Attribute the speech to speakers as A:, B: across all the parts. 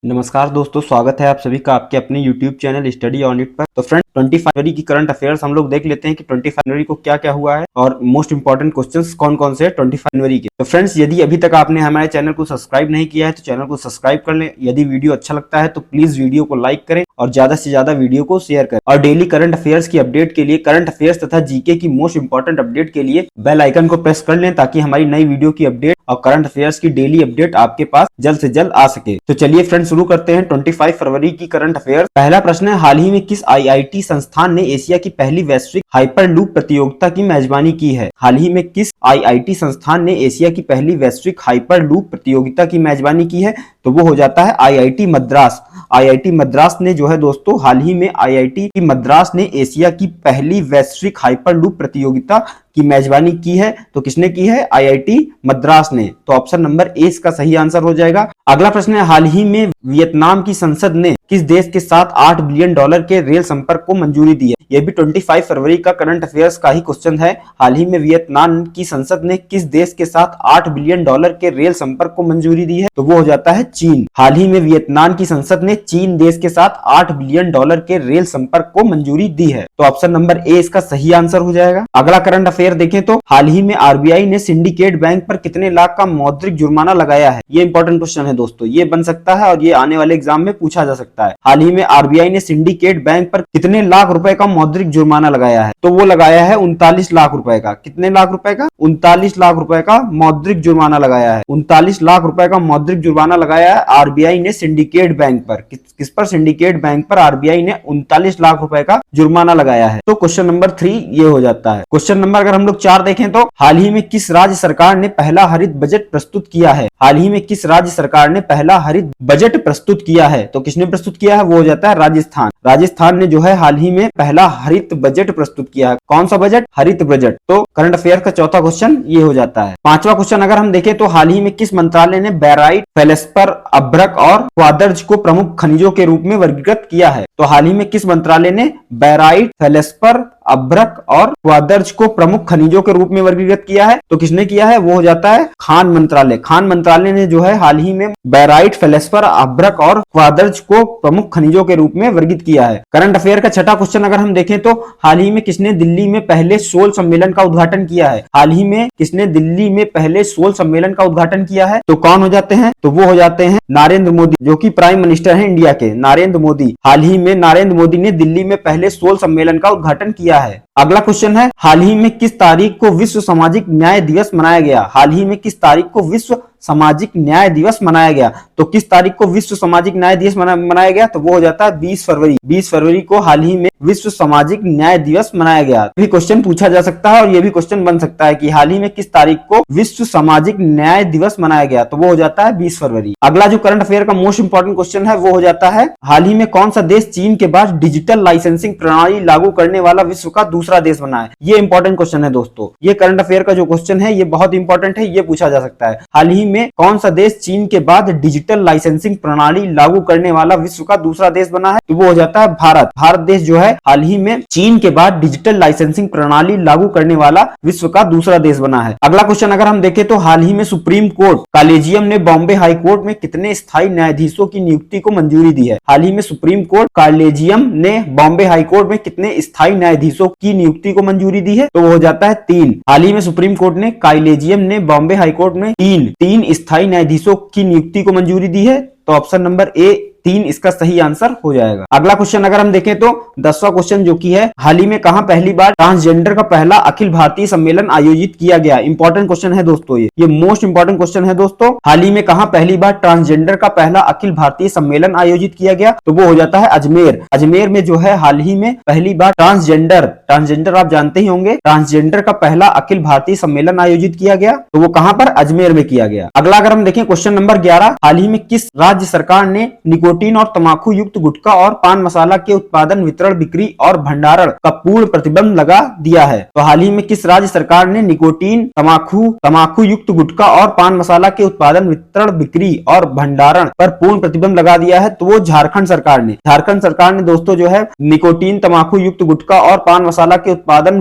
A: नमस्कार दोस्तों, स्वागत है आप सभी का आपके अपने YouTube channel study on it पर। तो फ्रेंड 25 जनवरी की करंट अफेयर्स हम लोग देख लेते हैं कि 25 जनवरी को क्या क्या हुआ है और मोस्ट इंपॉर्टेंट क्वेश्चंस कौन कौन से हैं 25 जनवरी के। तो फ्रेंड्स, यदि अभी तक आपने हमारे चैनल को सब्सक्राइब नहीं किया है तो चैनल को सब्सक्राइब कर लें। यदि वीडियो अच्छा लगता है तो प्लीज वीडियो को लाइक करें और ज्यादा से ज्यादा वीडियो को शेयर करें। और डेली करंट अफेयर्स की अपडेट के लिए, करंट अफेयर्स तथा जीके की मोस्ट इंपॉर्टेंट अपडेट के लिए बेल आइकन को प्रेस कर लें ताकि हमारी नई वीडियो की अपडेट और करंट अफेयर्स की डेली अपडेट आपके पास जल्द से जल्द आ सके। तो चलिए फ्रेंड्स, शुरू करते हैं 25 फरवरी की करंट अफेयर्स। पहला प्रश्न है, हाल ही में किस आईआईटी संस्थान ने एशिया की पहली वैश्विक हाइपरलूप प्रतियोगिता की मेजबानी की है? हाल ही में किस आईआईटी संस्थान ने एशिया की पहली वैश्विक हाइपरलूप प्रतियोगिता की मेजबानी की है? तो वो हो जाता है आईआईटी मद्रास। आईआईटी मद्रास ने जो है दोस्तों, हाल ही में आईआईटी मद्रास ने एशिया की पहली वैश्विक हाइपरलूप प्रतियोगिता की मेजबानी की है। तो किसने की है? आईआईटी मद्रास ने। तो ऑप्शन नंबर ए इसका सही आंसर हो जाएगा। अगला प्रश्न है, हाल ही में वियतनाम की संसद ने किस देश के साथ $8 बिलियन के रेल संपर्क को मंजूरी दी है? यह भी 25 फरवरी का करंट अफेयर्स का ही क्वेश्चन है। हाल ही में वियतनाम की संसद ने किस देश के साथ $8 बिलियन के रेल संपर्क को मंजूरी दी है? तो वो हो जाता है चीन। हाल ही में वियतनाम की संसद ने चीन देश के साथ $8 बिलियन के रेल संपर्क को मंजूरी दी है। तो ऑप्शन नंबर ए इसका सही आंसर हो जाएगा। अगला करंट अफेयर देखें तो हाल ही में आरबीआई ने सिंडिकेट बैंक पर कितने लाख का मौद्रिक जुर्माना लगाया है? ये इंपॉर्टेंट क्वेश्चन है दोस्तों, ये बन सकता है और ये आने वाले एग्जाम में पूछा जा सकता है। हाल ही में आरबीआई ने सिंडिकेट बैंक पर कितने लाख रुपए का मौद्रिक जुर्माना लगाया है? तो वो लगाया है 39 लाख रुपए का। कितने लाख रुपए का? 39 लाख रुपए का मौद्रिक जुर्माना लगाया है। 39 लाख रुपए का मौद्रिक जुर्माना लगाया है आरबीआई ने सिंडिकेट बैंक पर। किस पर? सिंडिकेट बैंक पर आरबीआई ने 39 लाख रुपए का जुर्माना लगाया है। तो क्वेश्चन नंबर 3 ये हो जाता है। क्वेश्चन नंबर अगर हम लोग 4 देखें तो हाल ही में किस राज्य सरकार ने पहला हरित बजट प्रस्तुत किया है? हाल ही में किस राज्य सरकार ने पहला हरित बजट प्रस्तुत किया है? तो किसने प्रस्तुत किया है? वो हो जाता है राजस्थान। राजस्थान ने जो है हाल ही में पहला हरित बजट प्रस्तुत किया है। कौन सा बजट? हरित बजट। तो करंट अफेयर का चौथा क्वेश्चन ये हो जाता है। पांचवा क्वेश्चन अगर हम देखें तो हाल ही में किस मंत्रालय ने बैराइट, फेल्सपर, अभ्रक और क्वार्ट्ज को प्रमुख खनिजों के रूप में वर्गीकृत किया है? तो हाल ही में किस मंत्रालय ने बैराइट, फेल्सपर, अभ्रक और क्वार्ट्ज को प्रमुख खनिजों के रूप में वर्गीकृत किया है? तो किसने किया है? वो हो जाता है खान मंत्रालय। खान मंत्रालय ने जो है हाल ही में बैराइट, फेल्सपर, अभ्रक और क्वार्ट्ज को प्रमुख खनिजों के रूप में वर्गीकृत किया है। करंट अफेयर का छठा क्वेश्चन अगर हम देखें तो हाल ही में किसने दिल्ली में पहले सोल सम्मेलन का उद्घाटन किया है? हाल ही में किसने दिल्ली में पहले सोल सम्मेलन का उद्घाटन किया है? तो कौन हो जाते हैं? तो वो हो जाते हैं नरेंद्र मोदी, जो कि प्राइम मिनिस्टर हैं इंडिया के, नरेंद्र मोदी। हाल ही में नरेंद्र मोदी ने दिल्ली में पहले सोल सम्मेलन का उद्घाटन किया है। अगला क्वेश्चन है, हाल ही में किस तारीख को विश्व सामाजिक न्याय दिवस मनाया गया? हाल ही में किस तारीख को विश्व सामाजिक न्याय दिवस मनाया गया? तो किस तारीख को विश्व सामाजिक न्याय दिवस मनाया गया? तो वो हो जाता है 20 फरवरी। 20 फरवरी को हाल ही में विश्व सामाजिक न्याय दिवस मनाया गया। ये क्वेश्चन पूछा जा सकता है और ये भी क्वेश्चन बन सकता है कि हाल ही में किस तारीख को विश्व सामाजिक न्याय दिवस मनाया गया? तो वो हो जाता है 20 फरवरी। अगला जो करंट अफेयर का मोस्ट इंपॉर्टेंट क्वेश्चन है वो हो जाता है, हाल ही में कौन सा देश चीन के बाद डिजिटल लाइसेंसिंग प्रणाली लागू करने वाला विश्व का दूसरा देश बना है? ये इंपॉर्टेंट क्वेश्चन है दोस्तों। ये करंट अफेयर का जो क्वेश्चन है ये बहुत इंपॉर्टेंट है, ये पूछा जा सकता है। हाल ही में कौन सा देश चीन के बाद डिजिटल लाइसेंसिंग प्रणाली लागू करने वाला विश्व का दूसरा देश बना है? तो वो हो जाता है भारत। भारत देश जो है हाल ही में चीन के बाद डिजिटल लाइसेंसिंग प्रणाली लागू करने वाला विश्व का दूसरा देश बना है। अगला क्वेश्चन अगर हम देखें तो हाल ही में सुप्रीम कोर्ट कॉलेजियम ने बॉम्बे हाई कोर्ट में कितने स्थायी न्यायाधीशों की नियुक्ति को मंजूरी दी है? हाल ही में सुप्रीम कोर्ट कॉलेजियम ने बॉम्बे हाई कोर्ट में कितने स्थायी न्यायाधीशों की नियुक्ति को मंजूरी दी है? तो वो हो जाता है 3। हाल ही में सुप्रीम कोर्ट ने कॉलेजियम ने बॉम्बे हाई कोर्ट में तीन स्थायी न्यायाधीशों की नियुक्ति को मंजूरी दी है। तो ऑप्शन नंबर ए 3 इसका सही आंसर हो जाएगा। अगला क्वेश्चन अगर हम देखें तो 10वां क्वेश्चन जो की है, हाल ही में कहां पहली बार ट्रांसजेंडर का पहला अखिल भारतीय सम्मेलन आयोजित किया गया? इंपॉर्टेंट क्वेश्चन है दोस्तों, ये मोस्ट इंपॉर्टेंट क्वेश्चन है दोस्तों। हाल ही में कहां पहली बार ट्रांसजेंडर का पहला अखिल भारतीय सम्मेलन आयोजित किया गया? तो वो हो जाता है अजमेर। अजमेर में जो है हाल ही में पहली बार ट्रांसजेंडर आप जानते ही होंगे, ट्रांसजेंडर का पहला अखिल भारतीय सम्मेलन आयोजित किया गया। तो वो कहां पर? अजमेर में किया गया। अगला अगर हम देखें क्वेश्चन नंबर 11, हाल ही में किस राज्य सरकार ने निकोटीन और तंबाकू युक्त गुटखा और पान मसाला के उत्पादन, वितरण, बिक्री और भंडारण का पूर्ण प्रतिबंध लगा दिया है? तो हाल ही में किस राज्य सरकार ने निकोटीन, तंबाकू युक्त गुटखा और पान मसाला के उत्पादन, वितरण, बिक्री और भंडारण पर पूर्ण प्रतिबंध लगा दिया है? तो वो झारखंड सरकार ने। झारखंड सरकार ने दोस्तों जो है निकोटीन, तंबाकू युक्त गुटखा और पान मसाला के उत्पादन,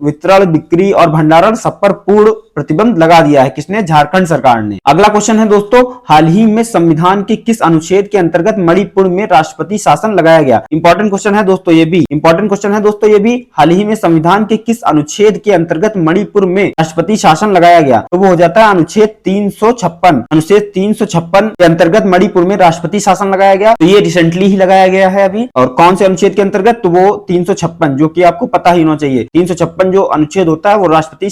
A: वितरण, बिक्री और भंडारण सब पर पूर्ण प्रतिबंध लगा दिया है। किसने? झारखंड सरकार ने। अगला क्वेश्चन है दोस्तों, हाल ही में संविधान के किस अनुच्छेद के अंतर्गत मणिपुर में राष्ट्रपति शासन लगाया गया? इंपॉर्टेंट क्वेश्चन है दोस्तों ये भी, इंपॉर्टेंट क्वेश्चन है दोस्तों ये भी। हाल ही में संविधान के किस अनुच्छेद के अंतर्गत मणिपुर में राष्ट्रपति शासन लगाया गया? तो वो हो जाता है अनुच्छेद 356। अनुच्छेद 356 के अंतर्गत मणिपुर में राष्ट्रपति शासन लगाया गया। तो ये रिसेंटली ही लगाया गया है अभी। और कौन से अनुच्छेद के अंतर्गत? तो वो 356, जो कि आपको पता ही होना चाहिए। 356 जो अनुच्छेद होता है वो राष्ट्रपति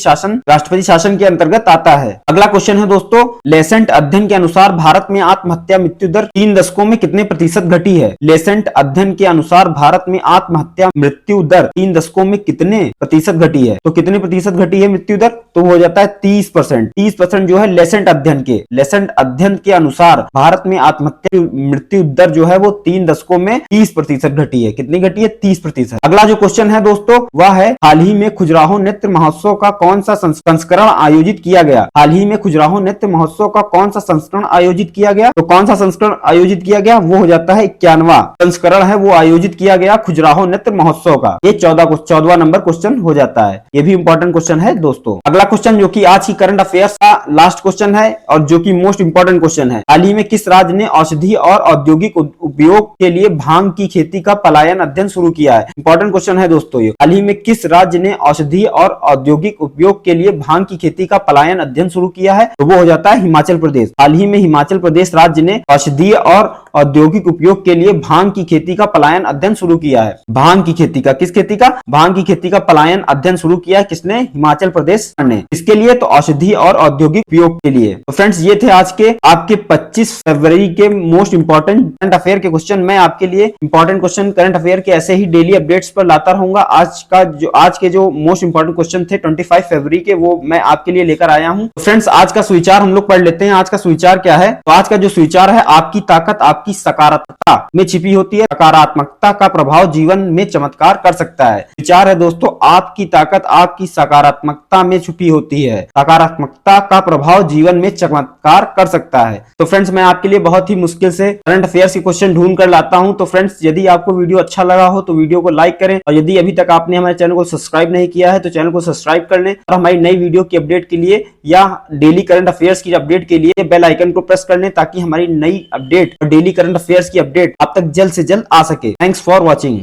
A: शासन के अंतर्गत आता है। अगला क्वेश्चन है दोस्तों, लेसेंट अध्ययन के अनुसार भारत में आत्महत्या मृत्यु दर 3 दशकों में कितने प्रतिशत घटी है? लेसेंट अध्ययन के अनुसार भारत में आत्महत्या मृत्यु दर 3 दशकों में कितने प्रतिशत घटी है? तो कितने प्रतिशत घटी है मृत्यु दर? तो हो जाता है 30%। 30% जो है लेसेंट अध्ययन के अनुसार भारत में आत्महत्या मृत्यु दर जो है वो 3 दशकों में 30% घटी है। कितनी घटी है? 30%। अगला जो क्वेश्चन है दोस्तों वह है, हाल ही में खजुराहो नृत्य महोत्सव का कौन सा संस्करण आयोजित किया गया? हाल ही में खजुराहो नृत्य महोत्सव का कौन सा संस्करण आयोजित किया गया? तो कौन सा संस्करण आयोजित किया गया? वो हो जाता है 91वां संस्करण है वो आयोजित किया गया खजुराहो नृत्य महोत्सव का। ये 14वां नंबर क्वेश्चन हो जाता है। ये भी इंपॉर्टेंट क्वेश्चन है दोस्तों। अगला क्वेश्चन जो कि आज की करंट अफेयर्स का लास्ट क्वेश्चन है और जो कि मोस्ट इंपॉर्टेंट क्वेश्चन है, हाल ही में किस राज्य ने औषधि और औद्योगिक उपयोग के लिए भांग की खेती का पलायन अध्ययन शुरू किया है? इंपॉर्टेंट क्वेश्चन है दोस्तों ये। हाल ही में किस राज्य ने औषधि और औद्योगिक उपयोग के लिए भांग की खेती का पलायन अध्ययन शुरू किया है? तो वो हो जाता है हिमाचल प्रदेश। हाल ही में हिमाचल प्रदेश राज्य ने औषधि और औद्योगिक उपयोग के लिए भांग की खेती का पलायन अध्ययन शुरू किया है। भांग की खेती का, किस खेती का? भांग की खेती का पलायन अध्ययन शुरू किया है किसने? हिमाचल प्रदेश ने। इसके लिए तो औषधि और औद्योगिक उपयोग के लिए। तो फ्रेंड्स ये थे आज के आपके 25 फरवरी के मोस्ट इंपॉर्टेंट करंट अफेयर के क्वेश्चन। मैं आपके लिए इंपॉर्टेंट क्वेश्चन करंट अफेयर के ऐसे ही डेली अपडेट्स पर लाता रहूंगा। आज के जो मोस्ट इंपॉर्टेंट क्वेश्चन थे 25 फरवरी के, वो मैं आपके लिए लेकर आया हूं। तो फ्रेंड्स आज का सुविचार हम लोग पढ़ लेते हैं। आज का सुविचार क्या है? तो आज का जो सुविचार है, आपकी ताकत आपकी सकारात्मकता में छिपी होती है, सकारात्मकता का प्रभाव जीवन में चमत्कार कर सकता है। विचार है दोस्तों, आपकी ताकत आपकी सकारात्मकता में छुपी होती है, सकारात्मकता का प्रभाव जीवन में चमत्कार कर सकता है। तो फ्रेंड्स मैं आपके लिए बहुत ही मुश्किल से करंट अफेयर्स के क्वेश्चन ढूंढ कर लाता हूं। तो फ्रेंड्स यदि आपको वीडियो अच्छा लगा हो तो वीडियो को लाइक करें, और यदि अभी तक आपने हमारे चैनल को सब्सक्राइब नहीं किया है तो चैनल को सब्सक्राइब कर लें, और हमारी नई वीडियो की अपडेट के लिए या डेली करंट अफेयर्स की अपडेट के लिए बेल आइकन को प्रेस कर लें, ताकि हमारी नई अपडेट और डेली करंट अफेयर्स की अपडेट आप तक जल्द से जल्द आ सके। Thanks for watching.